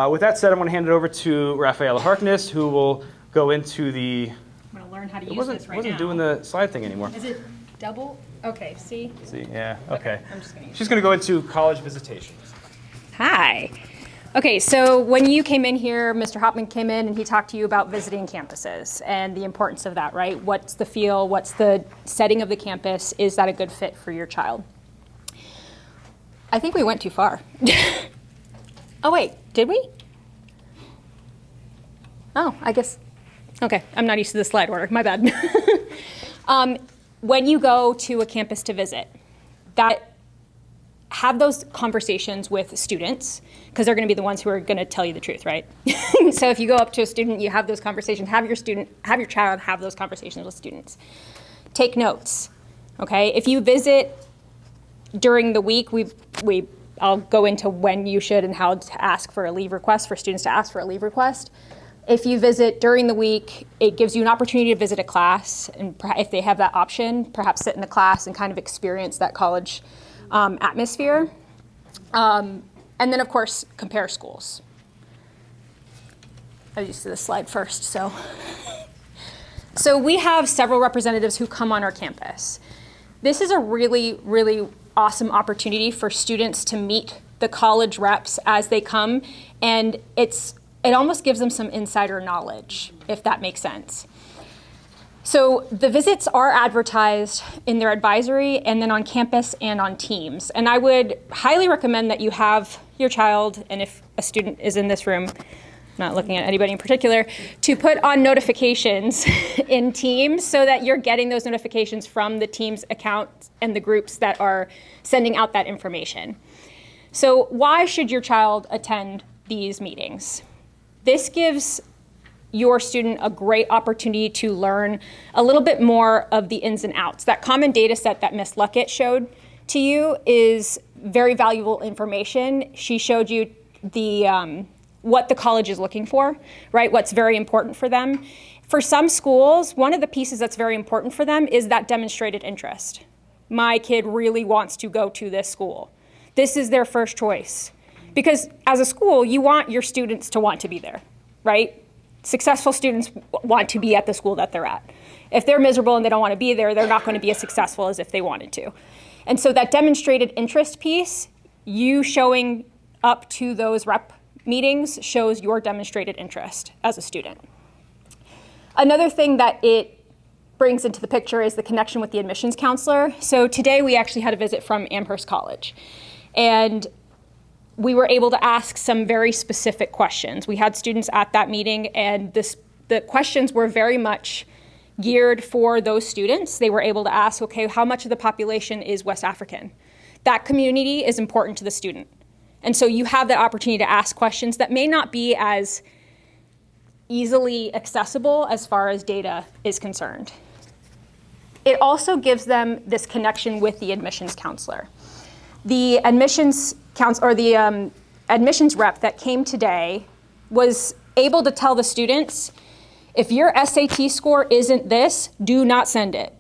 With that said, I'm going to hand it over to Rafaela Harkness, who will go into the... I'm going to learn how to use this right now. Wasn't doing the slide thing anymore. Is it double? Okay, see? See, yeah, okay. I'm just going to use She's going to go into college visitations. Hi. Okay, so when you came in here, Mr. Hopman came in and he talked to you about visiting campuses and the importance of that, right? What's the feel? What's the setting of the campus? Is that a good fit for your child? I think we went too far. Oh, wait, did we? Oh, I guess. Okay, I'm not used to the slide order. My bad. When you go to a campus to visit, have those conversations with students, because they're going to be the ones who are going to tell you the truth, right? So if you go up to a student, you have those conversations, have your child have those conversations with students. Take notes, okay? If you visit during the week, I'll go into when you should and how to ask for a leave request, for students to ask for a leave request. If you visit during the week, it gives you an opportunity to visit a class, and if they have that option, perhaps sit in a class and kind of experience that college atmosphere. And then, of course, compare schools. I was used to this slide first, so. So we have several representatives who come on our campus. This is a really, really awesome opportunity for students to meet the college reps as they come, and it almost gives them some insider knowledge, if that makes sense. So the visits are advertised in their advisory and then on campus and on Teams. And I would highly recommend that you have your child, and if a student is in this room, not looking at anybody in particular, to put on notifications in Teams so that you're getting those notifications from the Teams account and the groups that are sending out that information. So why should your child attend these meetings? This gives your student a great opportunity to learn a little bit more of the ins and outs. That common data set that Ms. Luckett showed to you is very valuable information. She showed you what the college is looking for, right? What's very important for them. For some schools, one of the pieces that's very important for them is that demonstrated interest. My kid really wants to go to this school. This is their first choice. Because as a school, you want your students to want to be there, right? Successful students want to be at the school that they're at. If they're miserable and they don't want to be there, they're not going to be as successful as if they wanted to. And so that demonstrated interest piece, you showing up to those rep meetings shows your demonstrated interest as a student. Another thing that it brings into the picture is the connection with the admissions counselor. So today we actually had a visit from Amherst College. And we were able to ask some very specific questions. We had students at that meeting, and the questions were very much geared for those students. They were able to ask, okay, how much of the population is West African? That community is important to the student. And so you have that opportunity to ask questions that may not be as easily accessible as far as data is concerned. It also gives them this connection with the admissions counselor. The admissions counselor, or the admissions rep that came today was able to tell the students, if your SAT score isn't this, do not send it.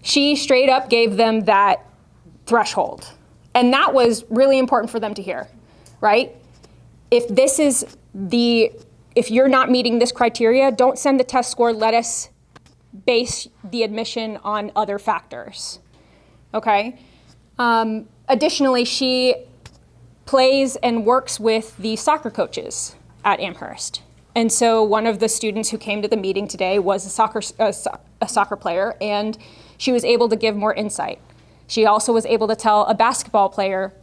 She straight up gave them that threshold. And that was really important for them to hear, right? If you're not meeting this criteria, don't send the test score. Let us base the admission on other factors, okay? Additionally, she plays and works with the soccer coaches at Amherst. And so one of the students who came to the meeting today was a soccer player, and she was able to give more insight. She also was able to tell a basketball player,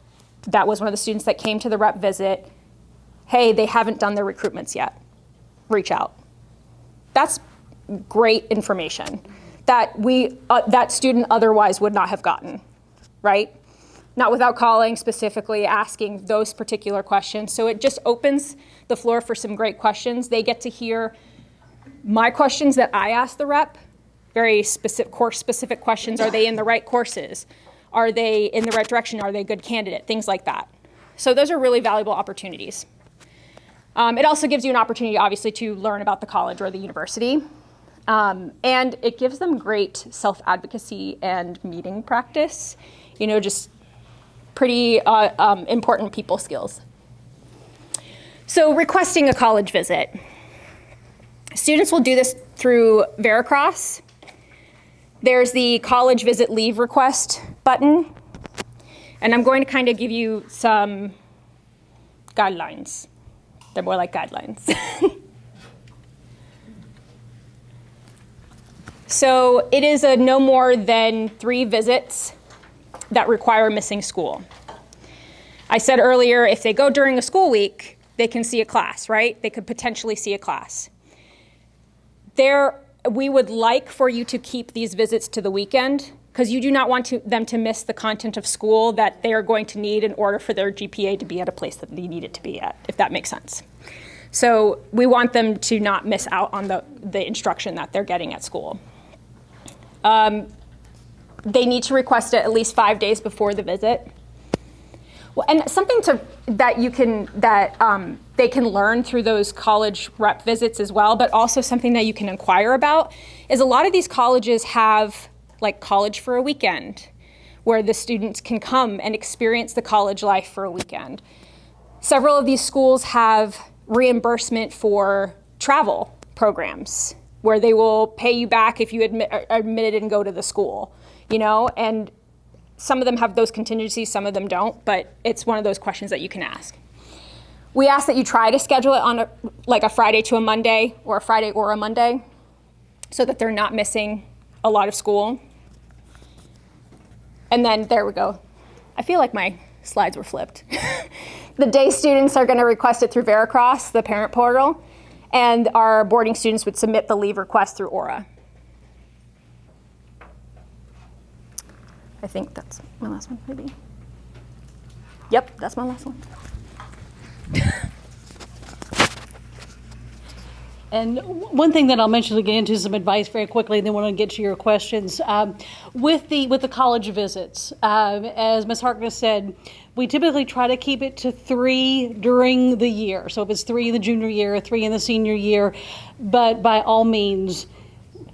that was one of the students that came to the rep visit, hey, they haven't done their recruitments yet. Reach out. That's great information that that student otherwise would not have gotten, right? Not without calling, specifically asking those particular questions. So it just opens the floor for some great questions. They get to hear my questions that I ask the rep, very specific, course-specific questions. Are they in the right courses? Are they in the right direction? Are they a good candidate? Things like that. So those are really valuable opportunities. It also gives you an opportunity, obviously, to learn about the college or the university. And it gives them great self-advocacy and meeting practice, just pretty important people skills. So requesting a college visit. Students will do this through Veracross. There's the college visit leave request button. And I'm going to kind of give you some guidelines. They're more like guidelines. So it is a no more than 3 visits that require missing school. I said earlier, if they go during a school week, they can see a class, right? They could potentially see a class. We would like for you to keep these visits to the weekend because you do not want them to miss the content of school that they are going to need in order for their GPA to be at a place that they need it to be at, if that makes sense. So we want them to not miss out on the instruction that they're getting at school. They need to request it at least 5 days before the visit. Well, and something that they can learn through those college rep visits as well, but also something that you can inquire about is a lot of these colleges have like college for a weekend where the students can come and experience the college life for a weekend. Several of these schools have reimbursement for travel programs where they will pay you back if you are admitted and go to the school, and some of them have those contingencies, some of them don't, but it's one of those questions that you can ask. We ask that you try to schedule it on a Friday to a Monday, or a Friday or a Monday, so that they're not missing a lot of school. And then there we go. I feel like my slides were flipped. The day students are going to request it through Veracross, the parent portal, and our boarding students would submit the leave request through Aura. I think that's my last one, maybe. Yep, that's my last one. And one thing that I'll mention to get into some advice very quickly, and then we're going to get to your questions. With the college visits, as Ms. Harkness said, we typically try to keep it to 3 during the year. So if it's 3 in the junior year, 3 in the senior year, but by all means,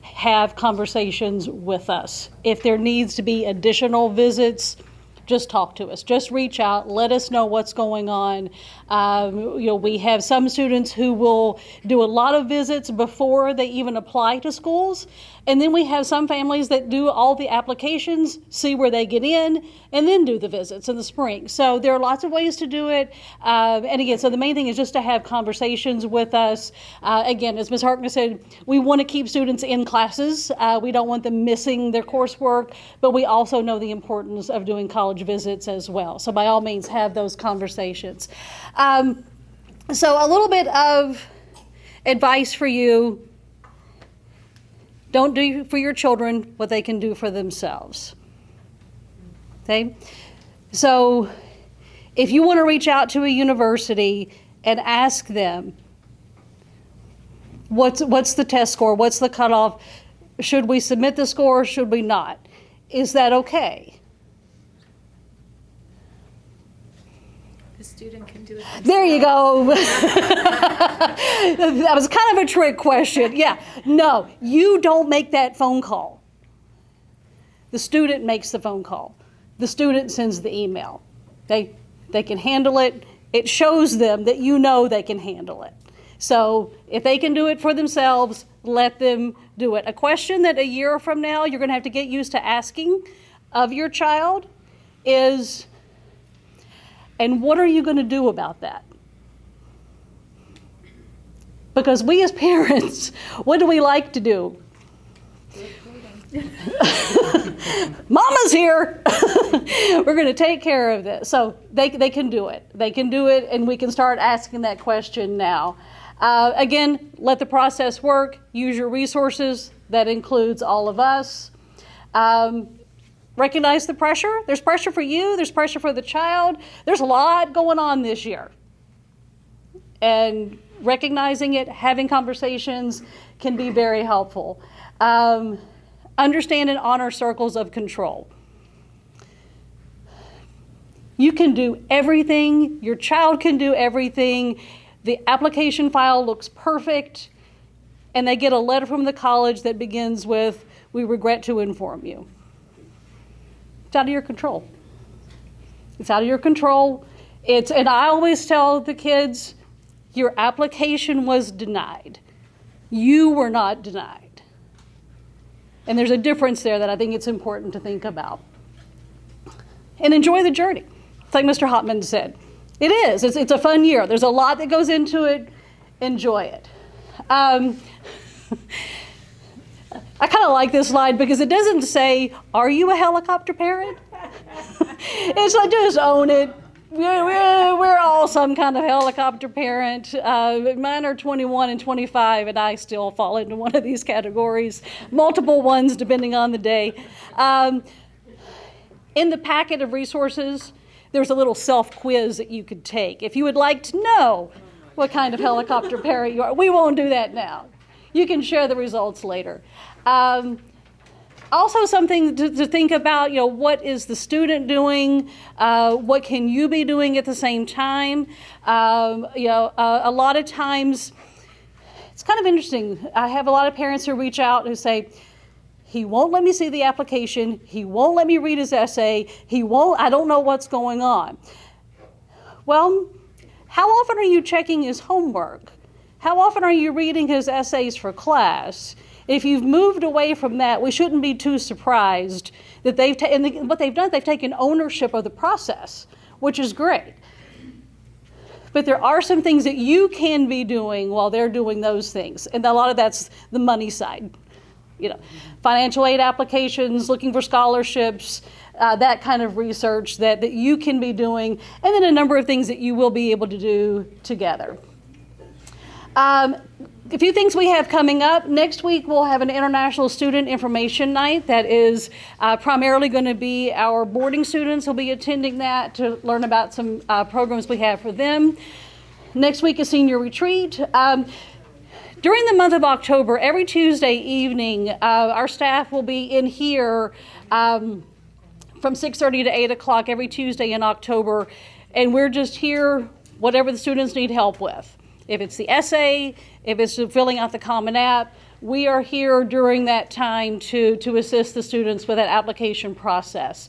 have conversations with us. If there needs to be additional visits, just talk to us. Just reach out. Let us know what's going on. We have some students who will do a lot of visits before they even apply to schools. And then we have some families that do all the applications, see where they get in, and then do the visits in the spring. So there are lots of ways to do it. And again, so the main thing is just to have conversations with us. Again, as Ms. Harkness said, we want to keep students in classes. We don't want them missing their coursework, but we also know the importance of doing college visits as well. So by all means, have those conversations. So a little bit of advice for you. Don't do for your children what they can do for themselves. Okay? So if you want to reach out to a university and ask them, what's the test score? What's the cutoff? Should we submit the score or should we not? Is that okay? The student can do it themselves. There you go. That was kind of a trick question. Yeah. No, you don't make that phone call. The student makes the phone call. The student sends the email. They can handle it. It shows them that you know they can handle it. So if they can do it for themselves, let them do it. A question that a year from now you're going to have to get used to asking of your child is, and what are you going to do about that? Because we as parents, what do we like to do? Mama's here. We're going to take care of this. So they can do it. They can do it, and we can start asking that question now. Again, let the process work. Use your resources. That includes all of us. Recognize the pressure. There's pressure for you. There's pressure for the child. There's a lot going on this year. And recognizing it, having conversations can be very helpful. Understand and honor circles of control. You can do everything. Your child can do everything. The application file looks perfect, and they get a letter from the college that begins with, "We regret to inform you." It's out of your control. It's out of your control. And I always tell the kids, your application was denied. You were not denied. And there's a difference there that I think it's important to think about. And enjoy the journey. It's like Mr. Hopman said. It is. It's a fun year. There's a lot that goes into it. Enjoy it. I kind of like this slide because it doesn't say, are you a helicopter parent? It's like, just own it. We're all some kind of helicopter parent. Mine are 21 and 25, and I still fall into one of these categories. Multiple ones, depending on the day. In the packet of resources, there's a little self-quiz that you could take. If you would like to know what kind of helicopter parent you are, we won't do that now. You can share the results later. Also something to think about, what is the student doing? What can you be doing at the same time? A lot of times, it's kind of interesting. I have a lot of parents who reach out who say, he won't let me see the application. He won't let me read his essay. I don't know what's going on. Well, how often are you checking his homework? How often are you reading his essays for class? If you've moved away from that, we shouldn't be too surprised that what they've done, they've taken ownership of the process, which is great. But there are some things that you can be doing while they're doing those things. And a lot of that's the money side. Financial aid applications, looking for scholarships, that kind of research that you can be doing, and then a number of things that you will be able to do together. A few things we have coming up. Next week, we'll have an International Student Information Night that is primarily going to be our boarding students will be attending that to learn about some programs we have for them. Next week is Senior Retreat. During the month of October, every Tuesday evening, our staff will be in here from 6:30 to 8 o'clock every Tuesday in October, and we're just here whatever the students need help with. If it's the essay, if it's filling out the Common App, we are here during that time to assist the students with that application process.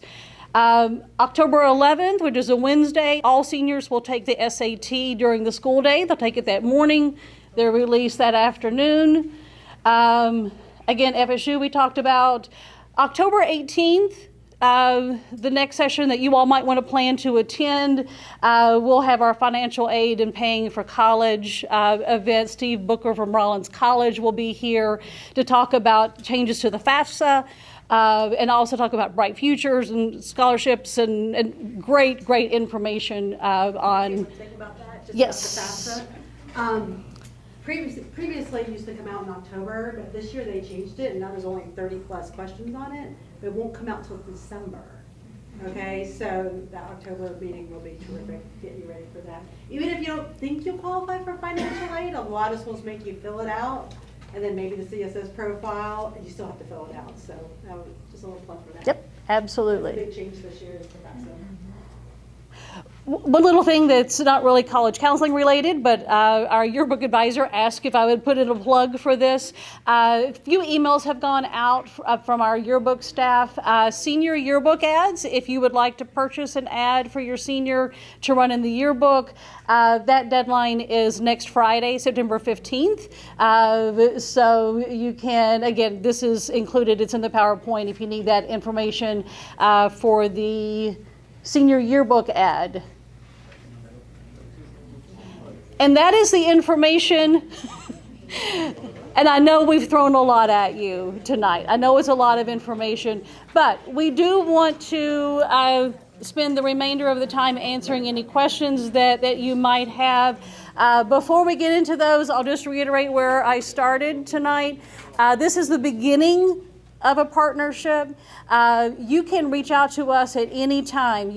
October 11th, which is a Wednesday, all seniors will take the SAT during the school day. They'll take it that morning. They're released that afternoon. Again, FSU we talked about. October 18th, the next session that you all might want to plan to attend, we'll have our financial aid and paying for college event. Steve Booker from Rollins College will be here to talk about changes to the FAFSA and also talk about Bright Futures and scholarships and great information on. Think about that. Just Yes. About the FAFSA. Previously, it used to come out in October, but this year they changed it, and now there's only 30 plus questions on it. It won't come out till December. Okay, so that October meeting will be terrific. Get you ready for that. Even if you don't think you'll qualify for financial aid, a lot of schools make you fill it out, and then maybe the CSS profile, and you still have to fill it out. So just a little plug for that. Yep, absolutely. The big change this year is the FAFSA. One little thing that's not really college counseling related, but our yearbook advisor asked if I would put in a plug for this. A few emails have gone out from our yearbook staff. Senior yearbook ads, if you would like to purchase an ad for your senior to run in the yearbook, that deadline is next Friday, September 15th. So you can, again, this is included, it's in the PowerPoint if you need that information for the senior yearbook ad. And that is the information, and I know we've thrown a lot at you tonight. I know it's a lot of information, but we do want to spend the remainder of the time answering any questions that you might have. Before we get into those, I'll just reiterate where I started tonight. This is the beginning of a partnership. You can reach out to us at any time.